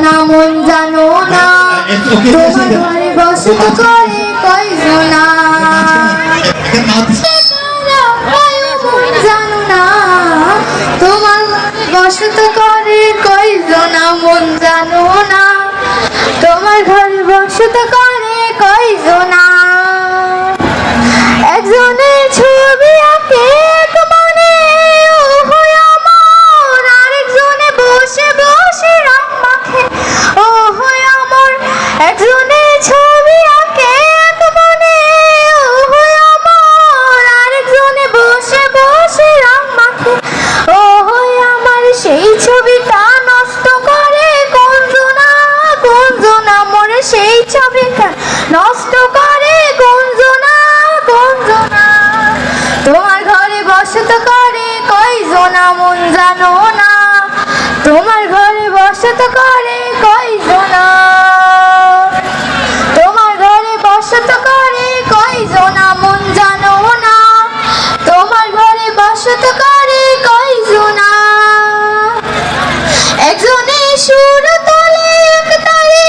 কয়জনা মন জানো না, তোমার ঘরে বসত করে কয়জনা, জানো না তোমার বসত করে কয়জনা মন জানো না, তোমার ঘরে বসত করে কয়জনা। একজনের ছবি আঁকে এক মনে ওহো আমার, আরেকজনে বসে বসে রং মাখে ওহো আমার। একজনের ছবি আঁকে এক মনে ওহো আমার, আরেকজনে বসে বসে রং মাখে ওহো আমার। সেই ছবিটা নষ্ট করে কোনজনা, কোনজনা মোরে সেই ছবিটা নষ্ট করে কোনজনা, কোনজনা। তোমার ঘরে বসত করে কয়জনা মন জানো না, তোমার ঘরে বসত করে কয়জনা, তোমার ঘরে বসত করে কয়জনা মন জানো না, তোমার ঘরে বসত করে কয়জনা। একজনে সুর তোলে এক তালে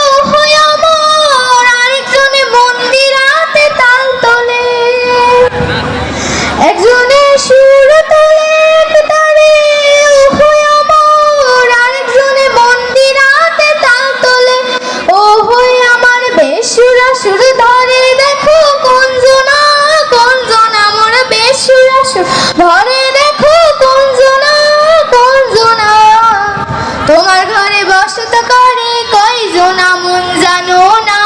ওহো আমার, আরেকজনে মন্দিরাতে তাল তোলে। একজনে সুর তোলে এক তালে ওহো আমার, আরেকজনে মন্দিরাতে তাল তোলে ওহো আমার। বেসুরা সুর ধরে দেখো কোনজনা, কোনজনা মোর বেসুরা সুর ধরে দেখো কোনজনা, কোনজনা। তোমার ঘরে বসত করে কয়জনা মন জানো না,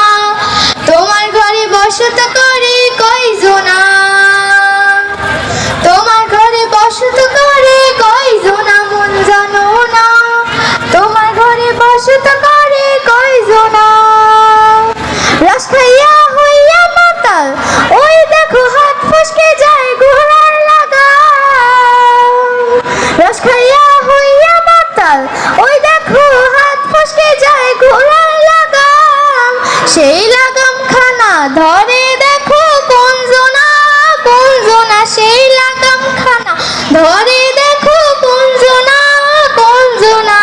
তোমার ঘরে বসত করে কয়জনা, তোমার ঘরে বসত করে কয়জনা মন জানো না, তোমার ঘরে বসত করে কয়জনা। রস খাইয়া হইয়া মাতাল ওই দেখো হাত ফসকে যায় ঘোড়ার লাগা, রস খাইয়া হইয়া মাতাল ওই দেখো হাত ফসকে যায় ঘোড়ার লাগাম। সেই লাগাম খানা ধরে দেখো কোনজনা, কোনজনা সেই লাগাম খানা ধরে দেখো কোনজনা, কোনজনা।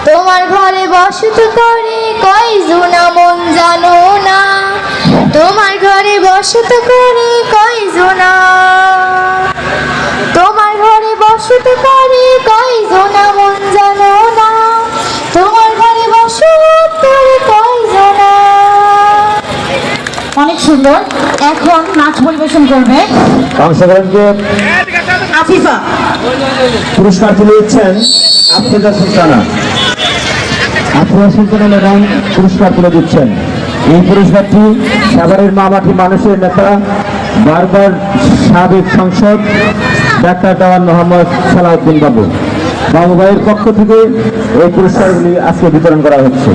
তোমার ঘরে বসত করে কয়জনা মন জানো না, তোমার ঘরে বসত করে কয়জনা, তোমার ঘরে বসত করে কয়জনা মন জানো না, তোমার ঘরে বসত করে কয়জনা। অনেক সুন্দর। এখন নাচ পরিবেশন করবে অংশগ্রহণকে আফিফা। পুরস্কার তুলে দিচ্ছেন আফরোজা সুলতানা। আফরোজা সুলতানা ম্যাডাম পুরস্কার তুলে দিচ্ছেন। এই পুরস্কারটি সাভারের মামাটি মানুষের নেতা বারবার সাবেক সংসদ ডাক্তার দেওয়ান মোহাম্মদ সালাউদ্দিন বাবু ভাইয়ের পক্ষ থেকে এই পুরস্কারগুলি আজকে বিতরণ করা হচ্ছে।